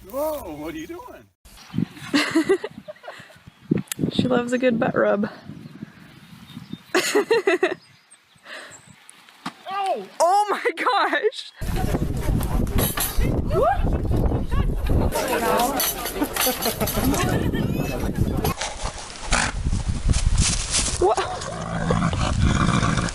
Whoa, what are you doing? She loves a good butt rub. Oh! Oh my gosh! What?